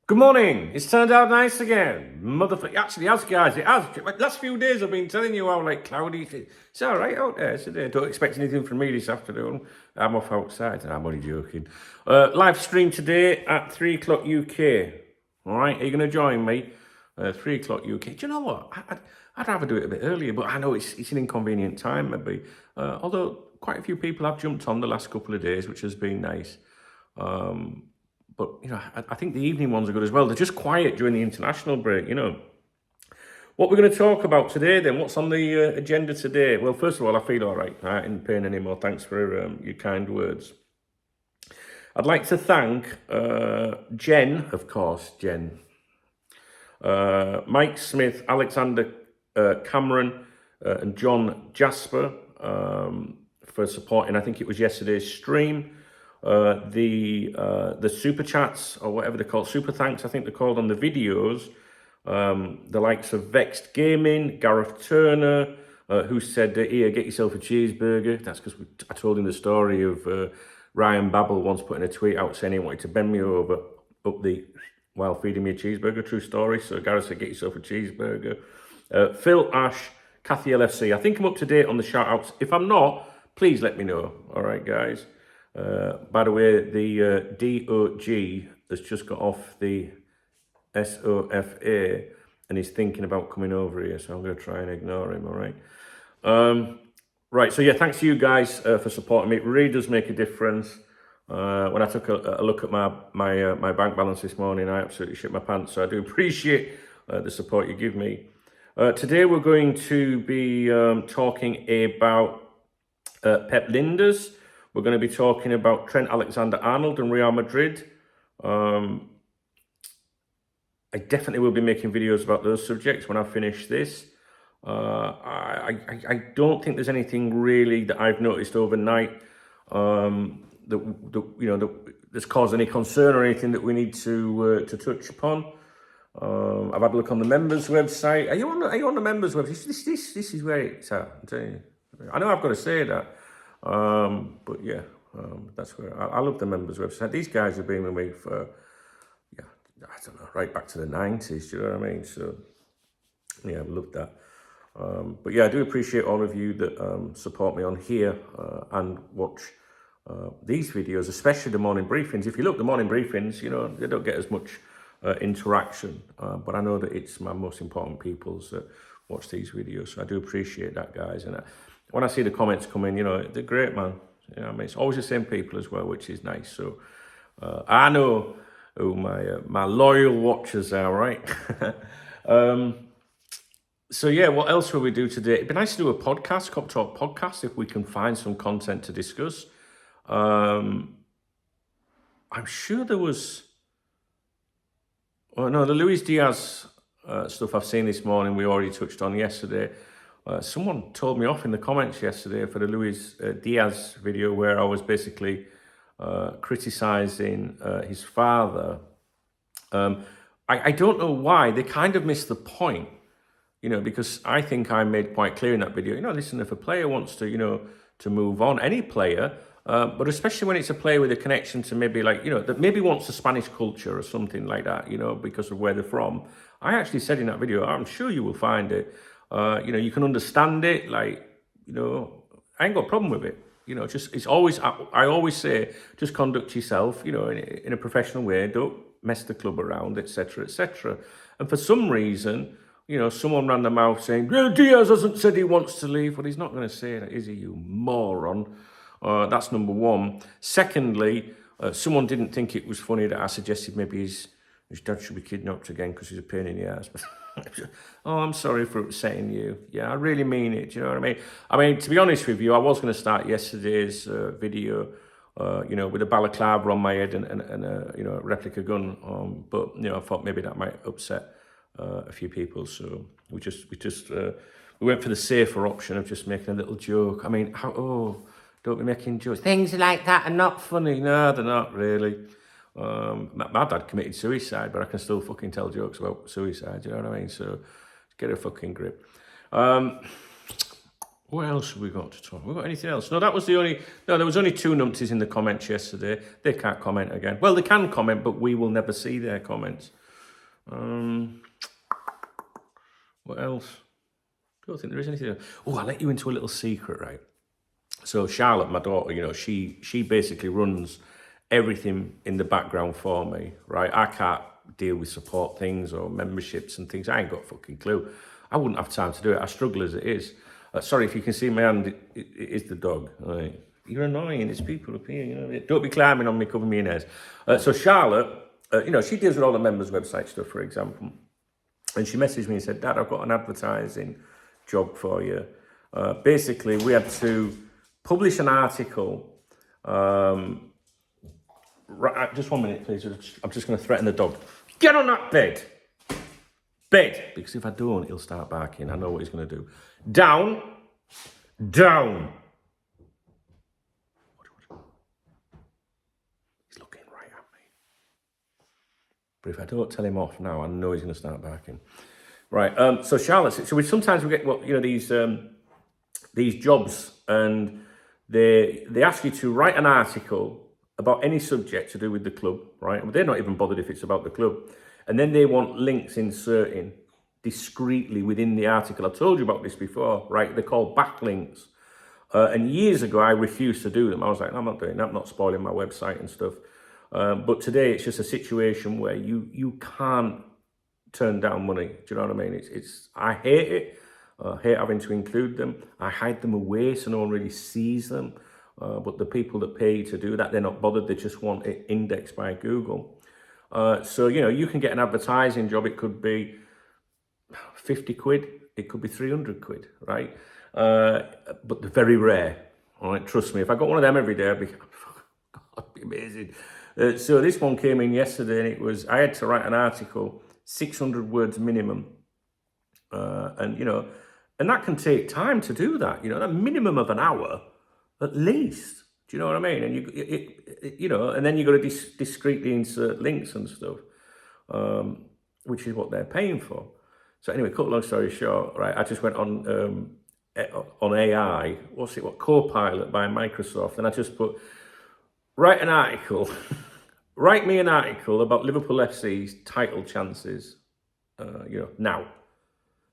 Good morning. It's turned out nice again. Motherfucker. Actually, it has, guys. It has. Like, last few days I've been telling you how, like, cloudy it's all right out there today. Don't expect anything from me this afternoon. I'm off outside. And I'm only joking. Live stream today at 3 o'clock UK. All right? Are you going to join me? 3 o'clock UK. Do you know what? I'd rather do it a bit earlier, but I know it's an inconvenient time, maybe. Although quite a few people have jumped on the last couple of days, which has been nice. But, you know, I think the evening ones are good as well. They're just quiet during the international break, you know. What we're going to talk about today, then, what's on the agenda today? Well, first of all, I feel all right. I ain't in pain anymore. Thanks for your kind words. I'd like to thank Jen, of course, Jen. Mike Smith, Alexander Cameron, and John Jasper for supporting, I think it was yesterday's stream. The super chats, or whatever they're called, super thanks, I think they're called, on the videos. The likes of Vexed Gaming, Gareth Turner, who said, here, get yourself a cheeseburger. That's because I told him the story of Ryan Babel once putting a tweet out saying he wanted to bend me over while feeding me a cheeseburger. True story. So Gareth said, get yourself a cheeseburger. Phil Ash, CathyLFC. I think I'm up to date on the shout outs. If I'm not, please let me know. All right, guys. By the way, the DOG has just got off the SOFA and he's thinking about coming over here, so I'm going to try and ignore him, all right? Right, so yeah, thanks to you guys for supporting me. It really does make a difference. When I took a look at my bank balance this morning, I absolutely shit my pants, so I do appreciate the support you give me. Today we're going to be talking about Pep Lijnders. We're going to be talking about Trent Alexander-Arnold and Real Madrid. I definitely will be making videos about those subjects when I finish this. I don't think there's anything really that I've noticed overnight that's caused any concern or anything that we need to touch upon. I've had a look on the members' website. Are you on the members' website? This is where it's at. I'm telling you. I know I've got to say that. But yeah, that's where I love the members' website. These guys have been with me for, yeah, I don't know, right back to the 90s, do you know what I mean? So, yeah, I love that. But yeah, I do appreciate all of you that support me on here and watch these videos, especially the morning briefings. If you look, the morning briefings, you know, they don't get as much interaction, but I know that it's my most important peoples that watch these videos, so I do appreciate that, guys. And when I see the comments come in, you know, they're great, man. You know what I mean? It's always the same people as well, which is nice. So I know who my loyal watchers are, right? So yeah, what else will we do today? It'd be nice to do a podcast, Cop Talk podcast, if we can find some content to discuss. I'm sure there was... Oh no, the Luis Diaz stuff I've seen this morning, we already touched on yesterday. Someone told me off in the comments yesterday for the Luis Diaz video where I was basically criticising his father. I don't know why. They kind of missed the point, you know, because I think I made quite clear in that video, you know, listen, if a player wants to, you know, to move on, any player, but especially when it's a player with a connection to maybe like, you know, that maybe wants the Spanish culture or something like that, you know, because of where they're from. I actually said in that video, I'm sure you will find it. You know, you can understand it, like, you know, I ain't got a problem with it. You know, just, it's always, I always say, just conduct yourself, you know, in a professional way, don't mess the club around, etc., etc. And for some reason, you know, someone ran their mouth saying, Diaz hasn't said he wants to leave. Well, he's not going to say that, is he, you moron? That's number one. Secondly, someone didn't think it was funny that I suggested maybe his dad should be kidnapped again because he's a pain in the ass. Oh, I'm sorry for upsetting you. Yeah, I really mean it. Do you know what I mean? I mean, to be honest with you, I was going to start yesterday's video, you know, with a balaclava on my head and a, you know, a replica gun. But, you know, I thought maybe that might upset a few people. So we went for the safer option of just making a little joke. I mean, don't be making jokes. Things like that are not funny. No, they're not really. My dad committed suicide, but I can still fucking tell jokes about suicide, you know what I mean? So get a fucking grip. What else have we got to talk? Have we got anything else? No, that was the only... No, there was only 2 numpties in the comments yesterday. They can't comment again. Well, they can comment, but we will never see their comments. What else? I don't think there is anything else. Oh, I'll let you into a little secret, right? So Charlotte, my daughter, you know, she basically runs everything in the background for me, right? I can't deal with support things or memberships and things. I ain't got a fucking clue. I wouldn't have time to do it. I struggle as it is. Sorry if you can see my hand, it is the dog. Right. You're annoying, it's people up here, you know. Don't be climbing on me, covering me in hairs. So Charlotte, you know, she deals with all the members' website stuff, for example. And she messaged me and said, Dad, I've got an advertising job for you. Basically, we had to publish an article. Right, just 1 minute, please. I'm just going to threaten the dog. Get on that bed. Bed. Because if I don't, he'll start barking. I know what he's going to do. Down. Down. He's looking right at me. But if I don't tell him off now, I know he's going to start barking. Right. So Charlotte, so sometimes we get, well, you know, these jobs, and they ask you to write an article about any subject to do with the club, right? They're not even bothered if it's about the club. And then they want links inserting discreetly within the article. I told you about this before, right? They're called backlinks. And years ago, I refused to do them. I was like, no, I'm not doing that. I'm not spoiling my website and stuff. But today, it's just a situation where you can't turn down money. Do you know what I mean? I hate it. I hate having to include them. I hide them away so no one really sees them. But the people that pay to do that, they're not bothered. They just want it indexed by Google. So, you know, you can get an advertising job. It could be 50 quid. It could be 300 quid, right? But they're very rare. All right, trust me. If I got one of them every day, I'd be amazing. So this one came in yesterday, and it was, I had to write an article, 600 words minimum. And, you know, and that can take time to do that. You know, a minimum of an hour at least. Do you know what I mean? And you know, and then you've got to discreetly insert links and stuff, which is what they're paying for. So anyway, cut long story short, right? I just went on AI. What's it? Copilot by Microsoft, and I just put write an article, write me an article about Liverpool FC's title chances. You know, now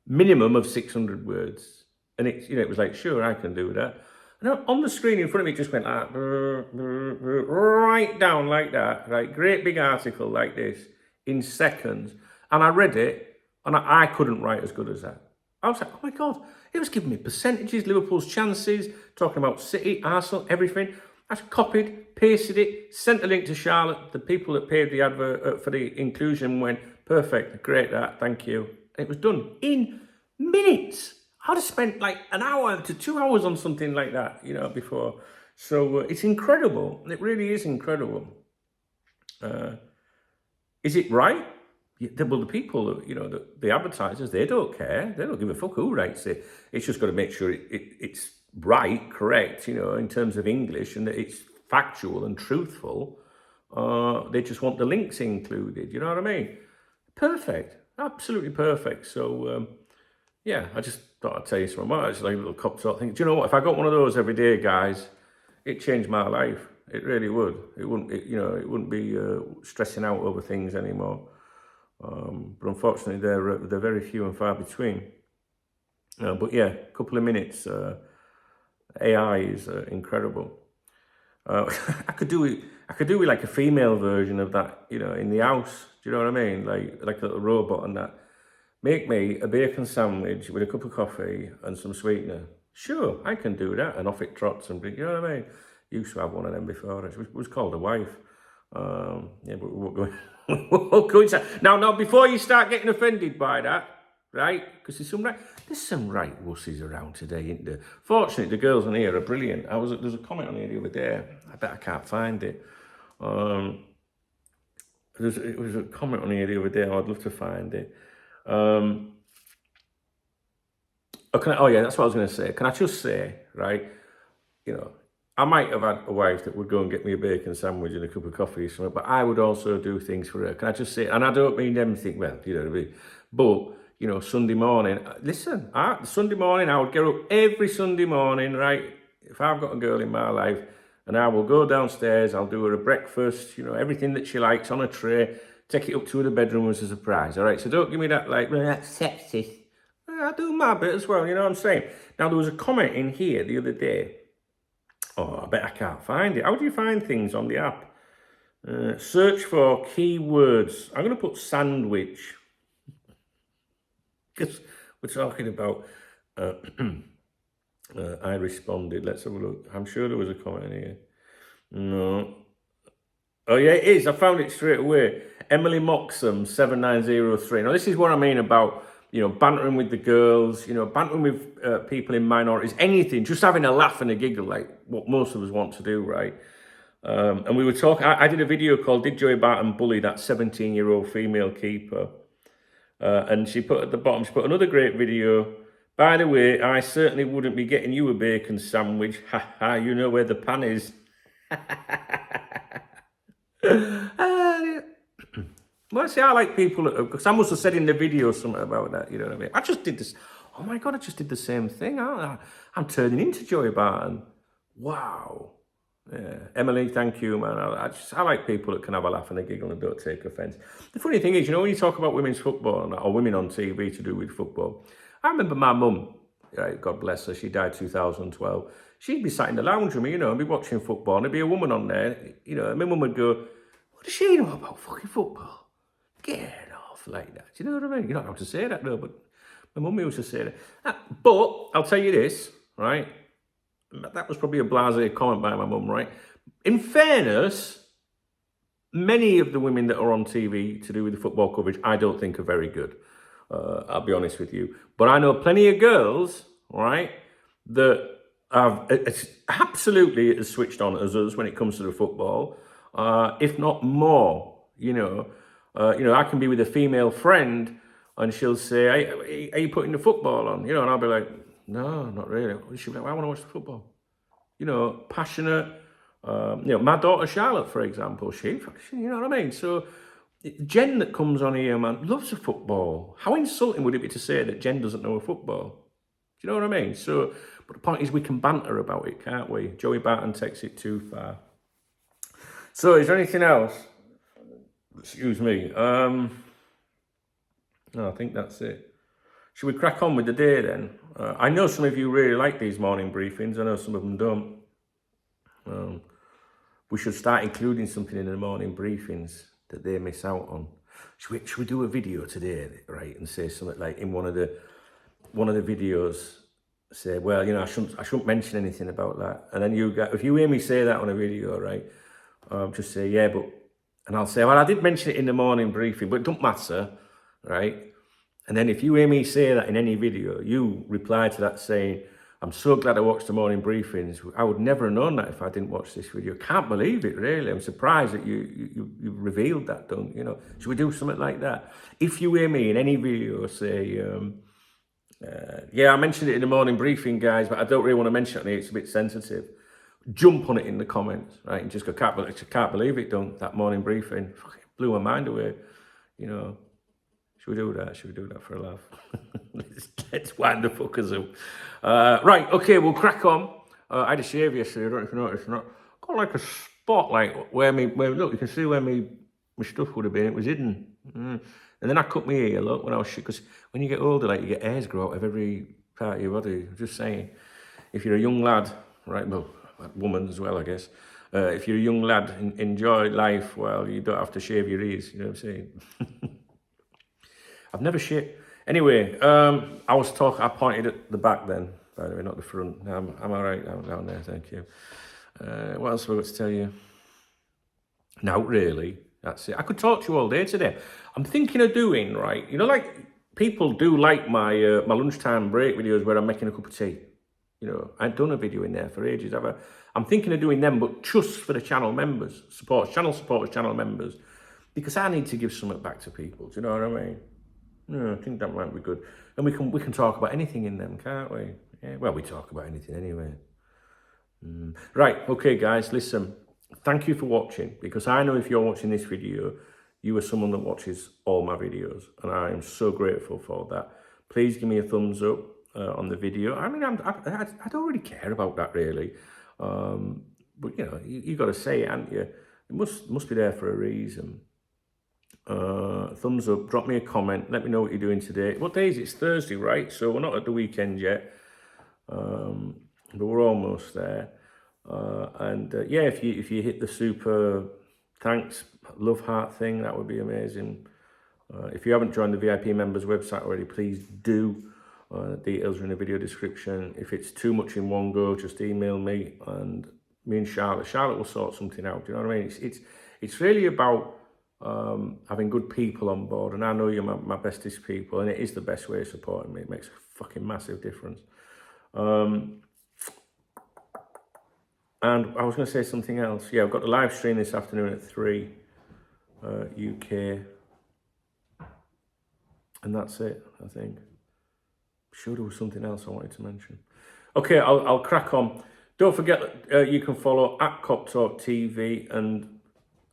minimum of 600 words, and it, you know, it was like, sure, I can do that. And on the screen in front of me, it just went like, right down like that, right? Great big article like this in seconds. And I read it, and I couldn't write as good as that. I was like, oh my God, it was giving me percentages, Liverpool's chances, talking about City, Arsenal, everything. I just copied, pasted it, sent a link to Charlotte. The people that paid the advert for the inclusion went, perfect, great that, thank you. And it was done in minutes. I'd have spent like an hour to 2 hours on something like that, you know, before. So it's incredible. It really is incredible. Is it right? Well, the people, you know, the advertisers, they don't care. They don't give a fuck who writes it. It's just got to make sure it's right, correct, you know, in terms of English, and that it's factual and truthful. They just want the links included. You know what I mean? Perfect. Absolutely perfect. So, yeah, I just thought I'd tell you something. Well, it's like a little cop talk thing. Do you know what? If I got one of those every day, guys, it changed my life. It really would. It wouldn't, you know, it wouldn't be stressing out over things anymore. But unfortunately, they're very few and far between. But yeah, a couple of minutes. AI is incredible. I could do with like a female version of that, you know, in the house. Do you know what I mean? Like a little robot and that. Make me a bacon sandwich with a cup of coffee and some sweetener. Sure, I can do that. And off it trots and, you know what I mean? Used to have one of them before. It was called a wife. Yeah, but we won't go, we won't go into that. Now, before you start getting offended by that, right? Because there's some right wussies around today, isn't there? Fortunately, the girls on here are brilliant. There's a comment on here the other day. I bet I can't find it. There was a comment on here the other day. I'd love to find it. Oh yeah, that's what I was going to say. Can I just say, right, you know, I might have had a wife that would go and get me a bacon sandwich and a cup of coffee or something, but I would also do things for her. Can I just say, and I don't mean anything, well, you know, but you know, Sunday morning. Listen, Sunday morning, I would get up every Sunday morning, right? If I've got a girl in my life, and I will go downstairs, I'll do her a breakfast, you know, everything that she likes on a tray, take it up to her bedroom as a surprise, all right? So don't give me that, like, well, that's sexist. I do my bit as well, you know what I'm saying? Now, there was a comment in here the other day. Oh, I bet I can't find it. How do you find things on the app? Search for keywords. I'm going to put sandwich. Because we're talking about... I responded. Let's have a look. I'm sure there was a comment in here. No. Oh, yeah, it is. I found it straight away. Emily Moxham, 7903. Now, this is what I mean about, you know, bantering with the girls, you know, bantering with people in minorities, anything, just having a laugh and a giggle, like what most of us want to do, right? And we were talking, I did a video called Did Joey Barton Bully That 17-Year-Old Female Keeper? And she put at the bottom, she put another great video. By the way, I certainly wouldn't be getting you a bacon sandwich. Ha ha, you know where the pan is. Well, see, I like people, because I must have said in the video something about that, you know what I mean? I just did this, oh my God, I just did the same thing. I'm turning into Joey Barton. Wow. Yeah. Emily, thank you, man. I like people that can have a laugh and a giggle and don't take offence. The funny thing is, you know, when you talk about women's football or women on TV to do with football, I remember my mum, right, God bless her, she died 2012. She'd be sat in the lounge with me, you know, and be watching football, and there'd be a woman on there, you know, and my mum would go, what does she know about fucking football? Get off like that. Do you know what I mean? You don't have to say that, though, but my mum used to say that. But I'll tell you this, right? That was probably a blasé comment by my mum, right? In fairness, many of the women that are on TV to do with the football coverage, I don't think are very good. I'll be honest with you. But I know plenty of girls, right, that have absolutely as switched on as us when it comes to the football, if not more, you know. I can be with a female friend and she'll say, hey, are you putting the football on? You know, and I'll be like, no, not really. She'll be like, well, I want to watch the football. You know, passionate. You know, my daughter Charlotte, for example, she, you know what I mean? So, Jen that comes on here, man, loves the football. How insulting would it be to say that Jen doesn't know a football? Do you know what I mean? So, but the point is we can banter about it, can't we? Joey Barton takes it too far. So, is there anything else? Excuse me. No, I think that's it. Should we crack on with the day then? I know some of you really like these morning briefings. I know some of them don't. We should start including something in the morning briefings that they miss out on. Should we do a video today, right, and say something like in one of the videos, say, well, you know, I shouldn't mention anything about that. And then if you hear me say that on a video, right, just say, yeah, but, and I'll say, well, I did mention it in the morning briefing, but it don't matter, right? And then if you hear me say that in any video, you reply to that saying, I'm so glad I watched the morning briefings. I would never have known that if I didn't watch this video. Can't believe it, really. I'm surprised that you revealed that, don't you know? Should we do something like that? If you hear me in any video say, yeah, I mentioned it in the morning briefing, guys, but I don't really want to mention it. It's a bit sensitive. Jump on it in the comments, right? And just go, can't believe it, don't, that morning briefing. Fucking blew my mind away, you know. Should we do that? Should we do that for a laugh? Let's wind the fuckers up. Right, okay, we'll crack on. I had a shave yesterday, I don't know if you noticed or not. Got like a spot, like, where look, you can see where my stuff would have been. It was hidden. And then I cut my hair, look, when I was because when you get older, like, you get hairs grow out of every part of your body. I'm just saying, if you're a young lad, right, well, woman as well, I guess. If you're a young lad, enjoy life while you don't have to shave your ears, you know what I'm saying? I've never shaved. Anyway, I pointed at the back then, by the way, not the front. I'm all right down there, thank you. What else have I got to tell you? No, really, that's it. I could talk to you all day today. I'm thinking of doing, right, you know, like, people do like my my lunchtime break videos where I'm making a cup of tea. You know, I haven't done a video in there for ages, have I? I'm thinking of doing them, but just for the channel members, channel supporters, channel members, because I need to give something back to people, do you know what I mean? No, I think that might be good. And we can talk about anything in them, can't we? Yeah, well, we talk about anything anyway. Right, okay, guys, listen. Thank you for watching, because I know if you're watching this video, you are someone that watches all my videos, and I am so grateful for that. Please give me a thumbs up on the video. I mean, I don't really care about that really, but you know, you got to say it, haven't you? It must be there for a reason. Thumbs up, drop me a comment, let me know what you're doing today. What day is it? It's Thursday, right? So we're not at the weekend yet, but we're almost there. Yeah, if you hit the super thanks love heart thing, that would be amazing. If you haven't joined the VIP members website already, please do. Details are in the video description. If it's too much in one go, just email me, and me and Charlotte will sort something out. Do you know what I mean? It's really about having good people on board, and I know you're my bestest people, and it is the best way of supporting me. It makes a fucking massive difference. And I was going to say something else. Yeah, I've got the live stream this afternoon at 3 UK. And that's it, I think. Sure, there was something else I wanted to mention. Okay, I'll crack on. Don't forget you can follow at CopTalkTV and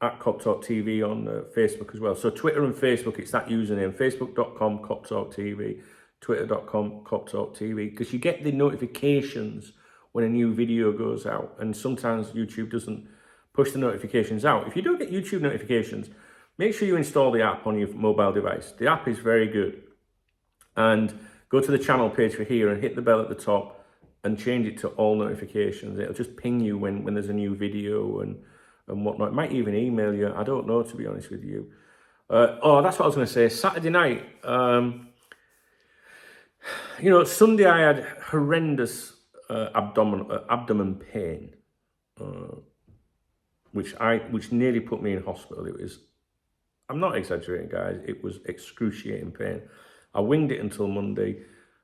at CopTalkTV on Facebook as well. So Twitter and Facebook, it's that username. Facebook.com CopTalkTV, Twitter.com CopTalkTV, because you get the notifications when a new video goes out, and sometimes YouTube doesn't push the notifications out. If you don't get YouTube notifications, make sure you install the app on your mobile device. The app is very good. And go to the channel page for here and hit the bell at the top and change it to all notifications. It'll just ping you when there's a new video and whatnot. It might even email you. I don't know, to be honest with you. Oh, that's what I was going to say. Saturday night, you know, Sunday I had horrendous abdomen pain, which nearly put me in hospital. I'm not exaggerating, guys, it was excruciating pain. I winged it until Monday.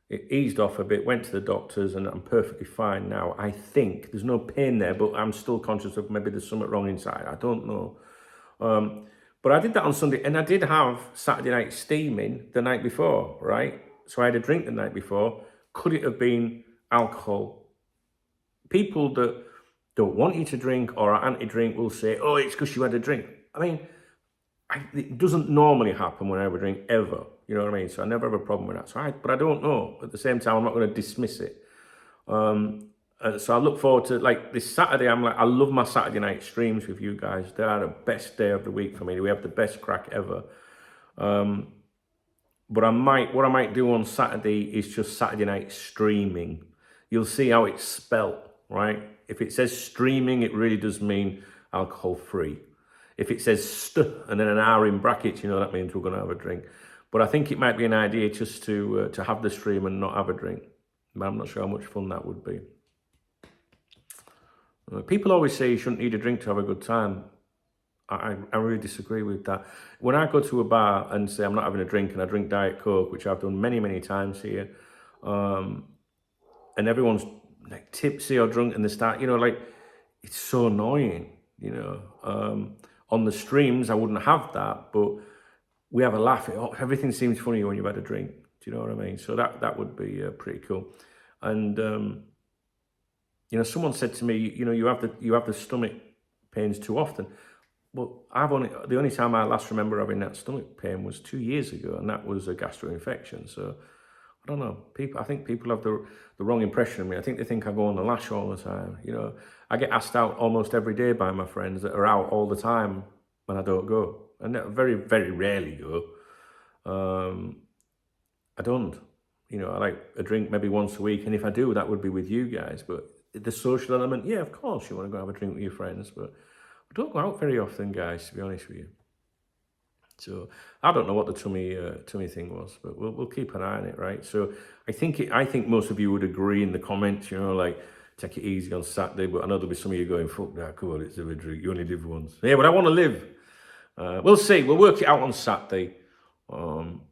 It eased off a bit, went to the doctors, and I'm perfectly fine now. I think there's no pain there, but I'm still conscious of maybe there's something wrong inside. I don't know. But I did that on Sunday, and I did have Saturday night steaming the night before, right? So I had a drink the night before. Could it have been alcohol? People that don't want you to drink or are anti-drink will say, oh, it's because you had a drink. I mean, it doesn't normally happen when I have a drink, ever. You know what I mean? So I never have a problem with that. But I don't know. At the same time, I'm not going to dismiss it. So I look forward to, like, this Saturday. I love my Saturday night streams with you guys. They are the best day of the week for me. We have the best crack ever. But what I might do on Saturday is just Saturday night streaming. You'll see how it's spelt, right? If it says streaming, it really does mean alcohol free. If it says st and then an R in brackets, you know that means we're going to have a drink. But I think it might be an idea just to have the stream and not have a drink. But I'm not sure how much fun that would be. People always say you shouldn't need a drink to have a good time. I really disagree with that. When I go to a bar and say I'm not having a drink and I drink Diet Coke, which I've done many, many times here, and everyone's like tipsy or drunk and they start, you know, like, it's so annoying, you know. On the streams, I wouldn't have that, but we have a laugh. Everything seems funny when you've had a drink. Do you know what I mean? So that would be pretty cool. And you know, someone said to me, you know, you have the stomach pains too often. Well, the only time I last remember having that stomach pain was 2 years ago, and that was a gastroinfection. So I don't know. I think people have the wrong impression of me. I think they think I go on the lash all the time. You know, I get asked out almost every day by my friends that are out all the time, and I don't go. And I very, very rarely go. I don't. You know, I like a drink maybe once a week, and if I do, that would be with you guys. But the social element, yeah, of course, you want to go have a drink with your friends, but we don't go out very often, guys, to be honest with you. So I don't know what the tummy thing was, but we'll keep an eye on it, right? So I think most of you would agree in the comments, you know, like, take it easy on Saturday. But I know there'll be some of you going, fuck that, come on, it's a drink, you only live once. Yeah, but I want to live. We'll see. We'll work it out on Saturday. We'll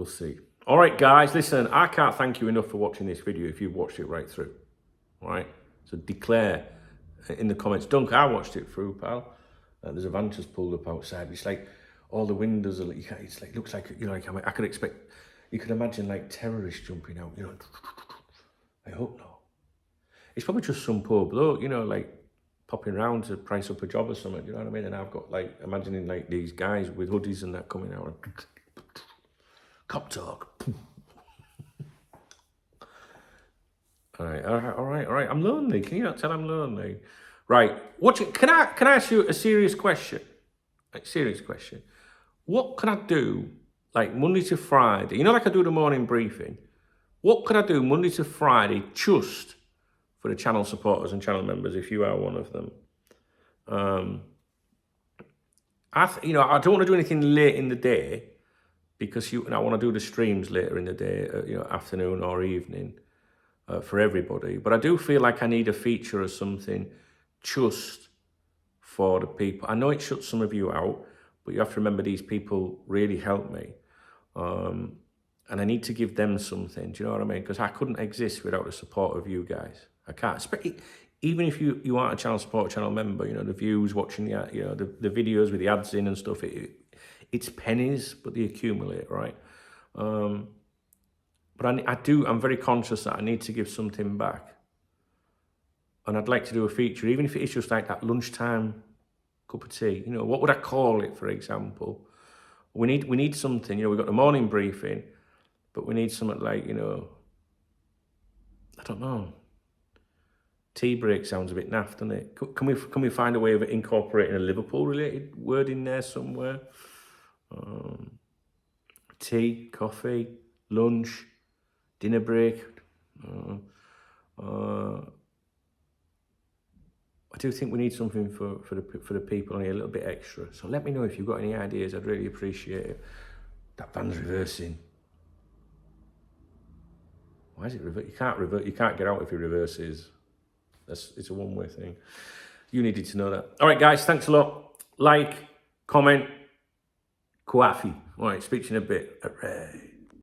see. All right, guys, listen, I can't thank you enough for watching this video if you've watched it right through. All right? So declare in the comments, Dunk, I watched it through, pal. There's a van just pulled up outside. It's like all the windows are, it's like, looks like, you know, like I could expect, you could imagine like terrorists jumping out, you know. I hope not. It's probably just some poor bloke, you know, like popping around to price up a job or something, you know what I mean? And I've got like, imagining like these guys with hoodies and that coming out. Cop talk. All right. I'm lonely. Can you not tell I'm lonely? Right. Can I ask you a serious question? Like, serious question. What can I do, like Monday to Friday? You know, like I do the morning briefing. What can I do Monday to Friday just for the channel supporters and channel members, if you are one of them? I don't want to do anything late in the day because I want to do the streams later in the day, afternoon or evening for everybody. But I do feel like I need a feature or something just for the people. I know it shuts some of you out, but you have to remember these people really help me. And I need to give them something, do you know what I mean? Because I couldn't exist without the support of you guys. I can't. Even if you aren't a channel support channel member, the views, watching the videos with the ads in and stuff, it's pennies, but they accumulate, right? But I'm very conscious that I need to give something back. And I'd like to do a feature, even if it is just like that lunchtime cup of tea. What would I call it, for example? We need something, we've got the morning briefing, but we need something like, I don't know. Tea break sounds a bit naff, doesn't it? Can we find a way of incorporating a Liverpool-related word in there somewhere? Tea, coffee, lunch, dinner break. I do think we need something for the people on here, a little bit extra. So let me know if you've got any ideas. I'd really appreciate it. That van's reversing. Why is it revert? You can't revert. You can't get out if it reverses. It's a one-way thing. You needed to know that. All right, guys. Thanks a lot. Like, comment, coffee. All right. Speak to you in a bit. Hooray.